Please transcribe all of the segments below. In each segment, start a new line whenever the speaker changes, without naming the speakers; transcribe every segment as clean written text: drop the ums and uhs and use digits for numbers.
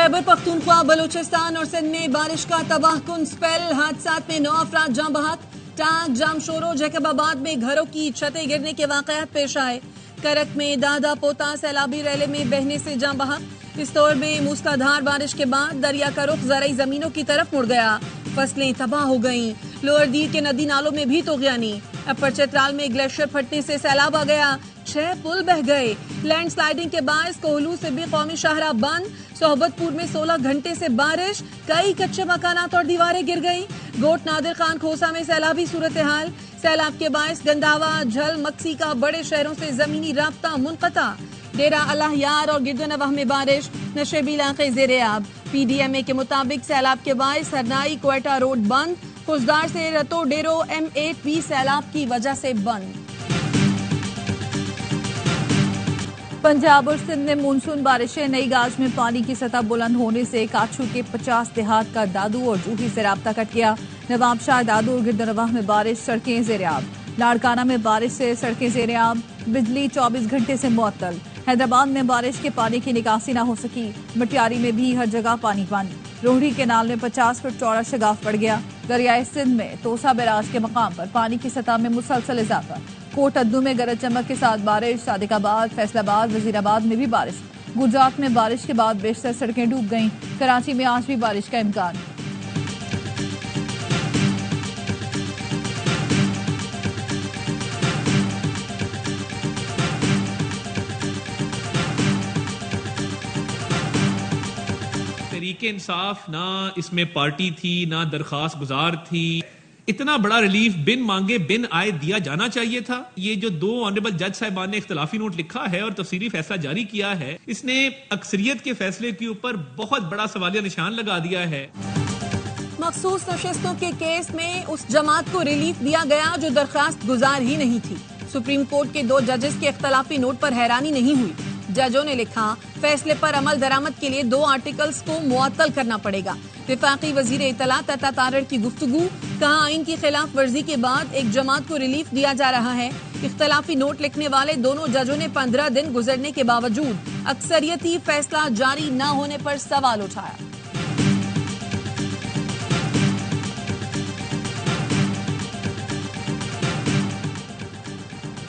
खैबर पख्तूनख्वा, बलूचिस्तान और सिंध में बारिश का तबाहकुन स्पेल। हादसात में 9 अफराद जाँ बहक। टांग, जामशोरो, जैकबाबाद में घरों की छतें गिरने के वाकयात पेश आए। करक में दादा पोता सैलाबी रैले में बहने से जाँ बहक। इस दौर में मूसलाधार बारिश के बाद दरिया का रुख ज़रई जमीनों की तरफ मुड़ गया। फसलें तबाह हो गईं। लोअर दीर के नदी नालों में भी तोगयानी। अपर चतराल में ग्लेशियर फटने से सैलाब आ गया। 6 पुल बह गए। लैंडस्लाइडिंग के बायस कोहलू से भी कौमी शाहराह बंद। सोहबतपुर में 16 घंटे से बारिश। कई कच्चे मकानात और दीवारें गिर गईं। गोट नादिर खान खोसा में सैलाबी सूरत हाल। सैलाब के बायस गंदावा, झल, मक्सी का बड़े शहरों से जमीनी राब्ता मुनक़ता। डेरा अल्लाह यार और गिरदनवाह में बारिश। नशेबी इलाके ज़ेर-ए-आब। PDMA के मुताबिक सैलाब के बायस हरनाई क्वेटा रोड बंद। खुजदार से रतो डेरो M8 भी सैलाब की वजह से बंद। पंजाब और सिंध में मानसून बारिशें। नई गाज में पानी की सतह बुलंद होने से काछू के 50 देहात का दादू और जूही से राब्ता कट गया। नवाबशाह, दादू और गिरदनवाह में बारिश, सड़कें ज़ेर-ए-आब। लाड़काना में बारिश से सड़कें ज़ेर-ए-आब। बिजली 24 घंटे से मुअत्तल। हैदराबाद में बारिश के पानी की निकासी न हो सकी। मटियारी में भी हर जगह पानी पानी। रोहड़ी केनाल में 50 फुट चौड़ा शगाफ पड़ गया। दरियाए सिंध में तोसा बैराज के मकाम पर पानी की सतह में मुसलसल इजाफा। कोट अद्दू में गरज चमक के साथ बारिश। सादिकाबाद, फैसलाबाद, वजीराबाद में भी बारिश। गुजरात में बारिश के बाद बेशतर सड़कें डूब गईं। कराची में आज भी बारिश का इम्कान।
तहरीके इंसाफ ना इसमें पार्टी थी ना दरखास्त गुजार थी। इतना बड़ा रिलीफ बिन मांगे बिन आए दिया जाना चाहिए था। ये जो 2 ऑनरेबल जज साहिबान ने इख्तलाफी नोट लिखा है और तफसीली फैसला जारी किया है, इसने अक्सरियत के फैसले के ऊपर बहुत बड़ा सवालिया निशान लगा दिया है।
मखसूस नशिस्तों के केस में उस जमात को रिलीफ दिया गया जो दरखास्त गुजार ही नहीं थी। सुप्रीम कोर्ट के 2 जजेस के इख्तलाफी नोट पर हैरानी नहीं हुई। जजों ने लिखा, फैसले पर अमल दरामद के लिए 2 आर्टिकल्स को मुअत्तल करना पड़ेगा। विफाकी वजीर इत्तलात अता तारड़ की गुफ्तगू। कहा, आइन की खिलाफ वर्जी के बाद एक जमात को रिलीफ दिया जा रहा है। इख्तलाफी नोट लिखने वाले दोनों जजों ने 15 दिन गुजरने के बावजूद अक्सरियती फैसला जारी न होने पर सवाल उठाया।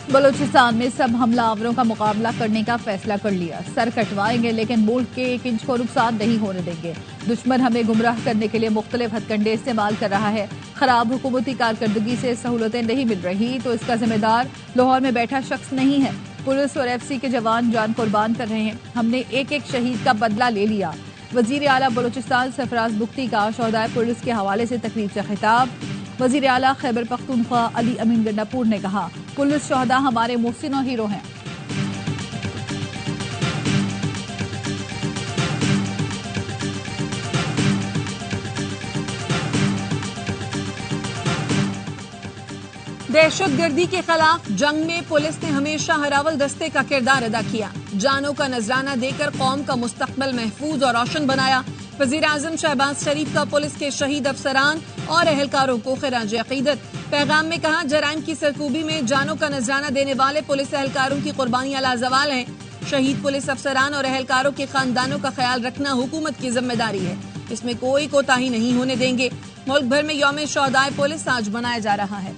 बलूचिस्तान में सब हमलावरों का मुकाबला करने का फैसला कर लिया। सर कटवाएंगे लेकिन मुल्क के 1 इंच को नुकसान नहीं होने देंगे। दुश्मन हमें गुमराह करने के लिए मुख्तलिफ हथकंडे इस्तेमाल कर रहा है। खराब हुकूमती कारकर्दगी से सहूलतें नहीं मिल रही तो इसका जिम्मेदार लाहौर में बैठा शख्स नहीं है। पुलिस और FC के जवान जान कुर्बान कर रहे हैं। हमने एक शहीद का बदला ले लिया। वजीर आला बलूचिस्तान सरफराज बुख्ती का शोहदाए पुलिस के हवाले से तकरीब से खिताब। वजीर आला खैबर पख्तूनख्वा अली अमीन गंडापुर ने कहा, पुलिस शोहदा हमारे मोहसिन और हीरो हैं। दहशतगर्दी के खिलाफ जंग में पुलिस ने हमेशा हरावल दस्ते का किरदार अदा किया। जानों का नजराना देकर कौम का मुस्तकबिल महफूज और रोशन बनाया। वजीर आजम शहबाज शरीफ का पुलिस के शहीद अफसरान और एहलकारों को खिराज अकीदत। पैगाम में कहा, जराइम की सरकूबी में जानों का नजराना देने वाले पुलिस एहलकारों की कुर्बानियां लाजवाल हैं। शहीद पुलिस अफसरान और एहलकारों के खानदानों का ख्याल रखना हुकूमत की जिम्मेदारी है। इसमें कोई कोताही नहीं होने देंगे। मुल्क भर में यौम शोहदाए पुलिस आज मनाया जा रहा है।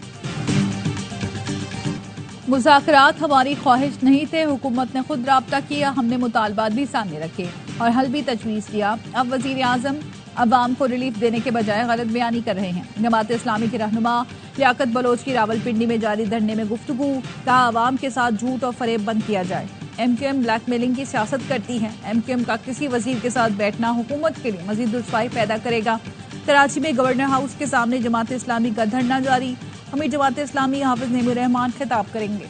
मुज़ाकरात हमारी ख्वाहिश नहीं थे। हुकूमत ने खुद राब्ता किया। हमने मुतालबात भी सामने रखे और हल भी तजवीज़ किया। अब वज़ीर आज़म अवाम को रिलीफ देने के बजाय गलत बयानी कर रहे हैं। जमात इस्लामी की रहनुमा लियाकत बलोच की रावलपिंडी में जारी धरने में गुफ्तगू। कहा, अवाम के साथ झूठ और फरेब बंद किया जाए। MQM ब्लैकमेलिंग की सियासत करती है। MQM का किसी वजीर के साथ बैठना हुकूमत के लिए मजीद रुसवाई पैदा करेगा। कराची में गवर्नर हाउस के सामने जमात इस्लामी का धरना जारी। हमें जमात इस्लामी हाफिज नेमुर रहमान खिताब करेंगे।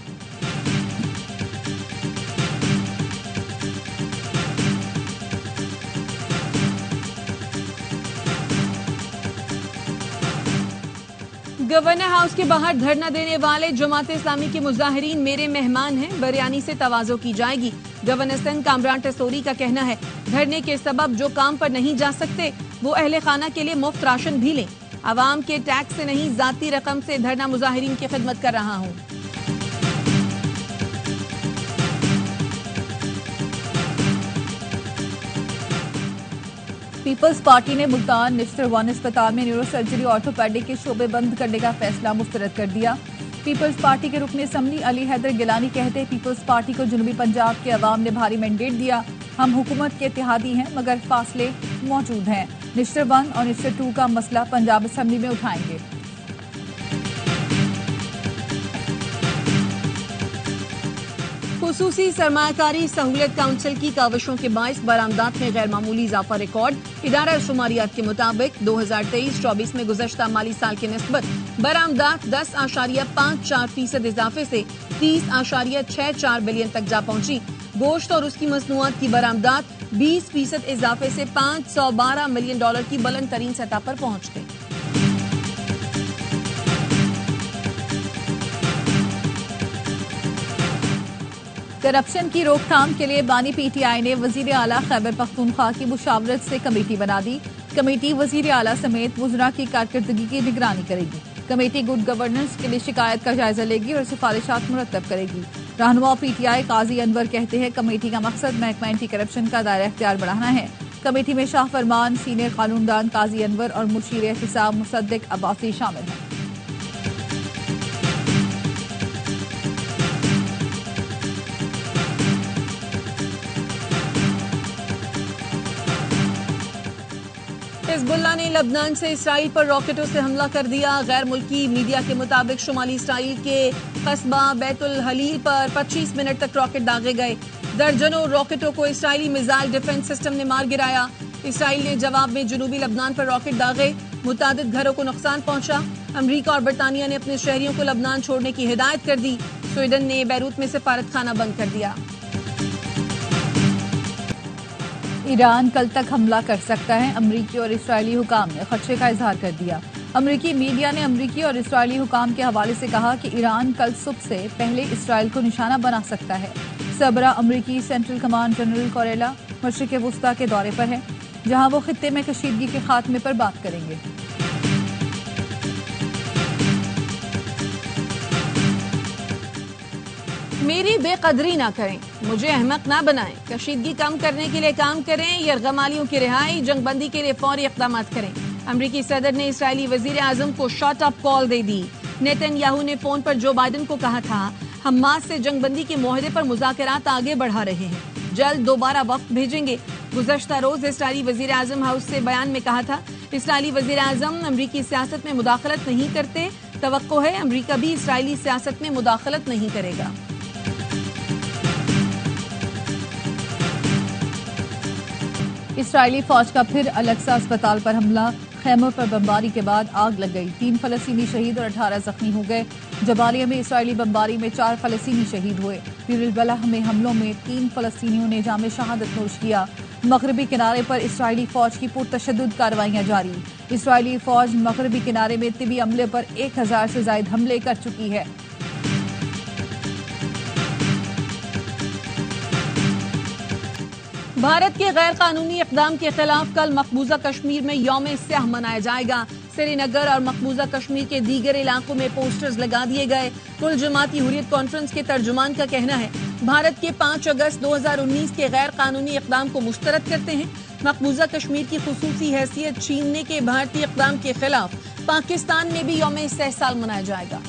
गवर्नर हाउस के बाहर धरना देने वाले जमात इस्लामी के मुजाहिरीन मेरे मेहमान हैं, बरयानी से तवाज़ो की जाएगी। गवर्नर सिंध कामरान टेसोरी का कहना है, धरने के सबब जो काम पर नहीं जा सकते वो अहले खाना के लिए मुफ्त राशन भी लें। अवाम के टैक्स से नहीं, जाती रकम से धरना मुजाहिरीन की खिदमत कर रहा हूँ।
पीपल्स पार्टी ने मुल्तान निश्तर वन अस्पताल में न्यूरो सर्जरी ऑर्थोपेडिक के शोबे बंद करने का फैसला मुस्तरद कर दिया। पीपल्स पार्टी के रुकन असम्बली अली हैदर गिलानी कहते हैं पीपल्स पार्टी को जनूबी पंजाब के अवाम ने भारी मैंडेट दिया। हम हुकूमत के इत्तेहादी हैं मगर फासले मौजूद हैं। निश्तर वन और निश्तर टू का मसला पंजाब असम्बली में उठाएंगे।
खुसूसी सरमायाकारी सहूलत काउंसिल की काविशों के बाइस बरामदात में गैर मामूली इजाफा रिकॉर्ड। इदारा शुमारियात के मुताबिक 2023-24 में गुज़श्ता माली साल के निस्बत बरामदात 10.54% इजाफे से 30.64 बिलियन तक जा पहुंची। गोश्त और उसकी मसनूआत की बरामदात 20% इजाफे से $512 मिलियन की बुलंद तरीन सतह पर पहुंच गई।
करप्शन की रोकथाम के लिए बानी पीटीआई ने वजीर आला खैबर पख्तूनख्वा की मुशावरत से कमेटी बना दी। कमेटी वजीर आला समेत वज़रा की कारकर्दगी की निगरानी करेगी। कमेटी गुड गवर्नेंस के लिए शिकायत का जायजा लेगी और सिफारिशात मुरतब करेगी। रहनुमा पीटीआई काजी अनवर कहते हैं कमेटी का मकसद महकमा एंटी करप्शन का दायरा इख्तियार बढ़ाना है। कमेटी में शाह फरमान, सीनियर कानूनदान काजी अनवर और मुशीर एहतिसाब मुसद्दिक अब्बासी शामिल हैं।
हिजबुल्लाह ने लबनान से इसराइल पर रॉकेटों से हमला कर दिया। गैर मुल्की मीडिया के मुताबिक शुमाली इसराइल के कस्बा बैतुल हलील पर 25 मिनट तक रॉकेट दागे गए। दर्जनों रॉकेटों को इसराइली मिसाइल डिफेंस सिस्टम ने मार गिराया। इसराइल ने जवाब में जनूबी लबनान पर रॉकेट दागे। मुतादिद घरों को नुकसान पहुंचा। अमरीका और बरतानिया ने अपने शहरियों को लबनान छोड़ने की हिदायत कर दी। स्वीडन ने बैरूत में सिफारत खाना बंद कर दिया।
ईरान कल तक हमला कर सकता है। अमरीकी और इसराइली हुकाम ने खदशे का इजहार कर दिया। अमरीकी मीडिया ने अमरीकी और इसराइली हुकाम के हवाले से कहा कि ईरान कल सुबह से पहले इसराइल को निशाना बना सकता है। सबरा अमरीकी सेंट्रल कमांड जनरल कोरेला मशरिक वस्ता के दौरे पर है, जहां वो खित्ते में कशीदगी के खात्मे पर बात करेंगे।
मेरी बेकदरी ना करें, मुझे अहमक ना बनाएं। कशीदगी कम करने के लिए काम करें। यरगमालियों की रिहाई, जंगबंदी के लिए फौरी इक़दाम करें। अमरीकी सदर ने इसराइली वजीर आजम को शॉट अप कॉल दे दी। नेतन्याहू ने फोन पर जो बाइडन को कहा था हमास से जंगबंदी के मुआहदे पर मुज़ाकरात आगे बढ़ा रहे हैं, जल्द दोबारा वक्त भेजेंगे। गुज़श्ता रोज इसराइली वजीर आजम हाउस से बयान में कहा था इसराइली वजीर आजम अमरीकी सियासत में मुदाखलत नहीं करते। तवक्को है अमरीका भी इसराइली सियासत में मुदाखलत नहीं करेगा।
इसराइली फौज का फिर अलक्सा अस्पताल पर हमला। खैमों पर बमबारी के बाद आग लग गई। 3 फलस्तीनी शहीद और 18 जख्मी हो गए। जबालिया में इसराइली बमबारी में 4 फलस्तीनी शहीद हुए। बीर बलह में हमलों में 3 फलस्तीनियों ने जाम शहादत नोश किया। मगरबी किनारे पर इसराइली फौज की पुरतशद्दुद कार्रवाइयां जारी। इसराइली फौज मगरबी किनारे में तिबी अमले पर 1000 से ज्यादा हमले कर चुकी है।
भारत के गैर कानूनी इक़दाम के खिलाफ कल मकबूजा कश्मीर में यौम स्याह मनाया जाएगा। श्रीनगर और मकबूजा कश्मीर के दीगर इलाकों में पोस्टर्स लगा दिए गए। कुल जमाती हुर्रियत कॉन्फ्रेंस के तर्जुमान का कहना है भारत के 5 अगस्त 2019 के गैर कानूनी इक़दाम को मुस्तरद करते हैं। मकबूजा कश्मीर की खुसूसी हैसियत छीनने के भारतीय इक़दाम के खिलाफ पाकिस्तान में भी यौम इस्तेहसाल मनाया जाएगा।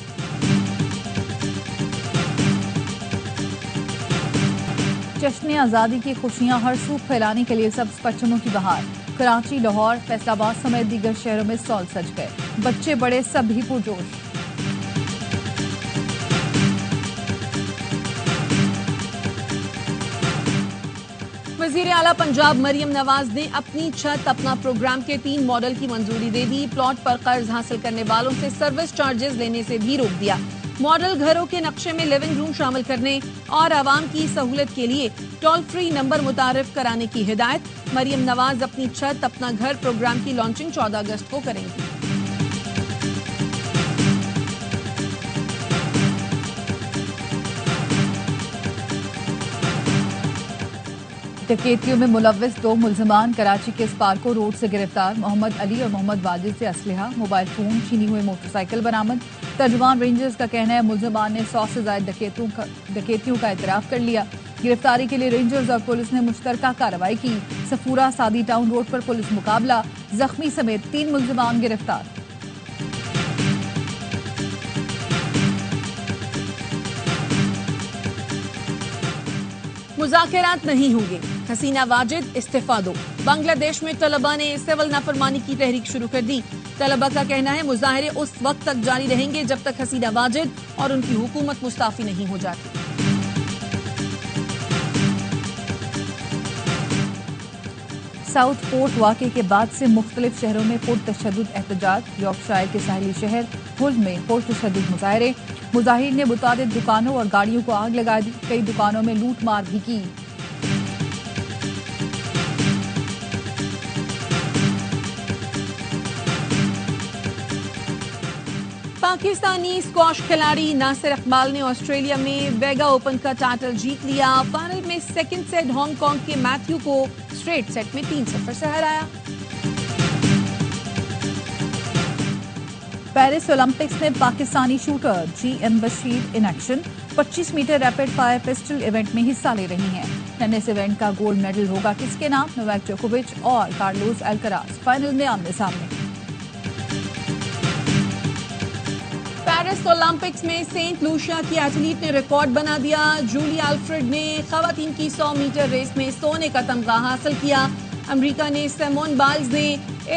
जश्न आज़ादी की खुशियां हर सूख फैलाने के लिए सब्ज़ परचमों की बहार। कराची, लाहौर, फैसलाबाद समेत दीगर शहरों में स्टॉल सज गए। बच्चे बड़े सभी पुरजोश।
वजीर आला पंजाब मरियम नवाज ने अपनी छत अपना प्रोग्राम के 3 मॉडल की मंजूरी दे दी। प्लॉट पर कर्ज हासिल करने वालों से सर्विस चार्जेस लेने से भी रोक दिया। मॉडल घरों के नक्शे में लिविंग रूम शामिल करने और आवाम की सहूलत के लिए टोल फ्री नंबर मुतारिफ कराने की हिदायत। मरियम नवाज अपनी छत अपना घर प्रोग्राम की लॉन्चिंग 14 अगस्त को करेंगी।
डकैतियों में मुलव्विस 2 मुल्जिमान कराची के स्पार्को रोड से गिरफ्तार। मोहम्मद अली और मोहम्मद वाजिद से असलहा, मोबाइल फोन, छीनी हुई मोटरसाइकिल बरामद। तर्जुमान रेंजर्स का कहना है मुल्जिमान ने 100 से ज्यादा डकैतियों का इतराफ कर लिया। गिरफ्तारी के लिए रेंजर्स और पुलिस ने मुश्तरका कार्रवाई की। सफूरा सादी टाउन रोड पर पुलिस मुकाबला, जख्मी समेत 3 मुल्जिमान गिरफ्तार।
मुज़ाकरात नहीं होंगे, हसीना वाजिद इस्तीफा दो। बांग्लादेश में तलबा ने सिविल नाफरमानी की तहरीक शुरू कर दी। तलबा का कहना है मुजाहरे उस वक्त तक जारी रहेंगे जब तक हसीना वाजिद और उनकी हुकूमत मुस्ताफी नहीं हो जाती।
साउथ पोर्ट वाक़े के बाद से मुख्तलिफ शहरों में पुरतशद्दुद एहतजाज। यॉर्कशायर के साहिली शहर हुल में पुरतशद्दुद मुजाहरे। मुजाहिरीन ने मुतादिद दुकानों और गाड़ियों को आग लगा दी। कई दुकानों में लूट मार भी की।
पाकिस्तानी स्क्वॉश खिलाड़ी नासिर इकबाल ने ऑस्ट्रेलिया में वेगा ओपन का टाइटल जीत लिया। फाइनल में सेकंड सेट हांगकांग के मैथ्यू को स्ट्रेट सेट में 3-0 से हराया।
पेरिस ओलंपिक्स में Pakistani shooter GM Bashir in action. 25 metre rapid fire pistol event में हिस्सा ले रही हैं। टेनिस इवेंट का गोल्ड मेडल होगा किसके नाम? नोवाक जोकोविच और कार्लोस अल्कराज फाइनल में आमने सामने।
पेरिस ओलंपिक्स में सेंट लूसिया की एथलीट ने रिकॉर्ड बना दिया। जूली अल्फ्रेड ने खवातीन की 100 मीटर रेस में सोने का तमगा हासिल किया। अमेरिका ने सिमोन बाइल्स ने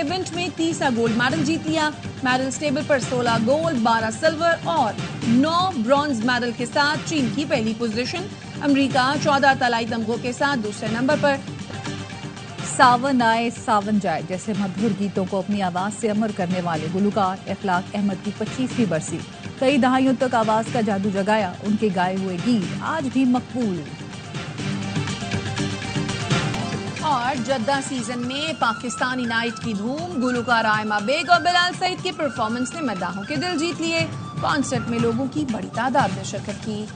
इवेंट में 30 गोल्ड मेडल जीत लिया। मेडल टेबल पर 16 गोल्ड, 12 सिल्वर और 9 ब्रॉन्ज मेडल के साथ चीन की पहली पोजीशन। अमेरिका 14 तलाई तमगों के साथ दूसरे नंबर पर।
सावन आए सावन जाए जैसे मधुर गीतों को अपनी आवाज से अमर करने वाले गुलकार इखलाक अहमद की 25वीं बरसी। कई दहाइयों तक आवाज का जादू जगाया। उनके गाए हुए गीत आज भी मकबूल।
और जद्दा सीजन में पाकिस्तानी नाइट की धूम। गुलकार आयमा बेग और बिलाल सईद की परफॉर्मेंस ने मद्दाहों के दिल जीत लिए। कॉन्सर्ट में लोगों की बड़ी तादाद ने शिरकत की।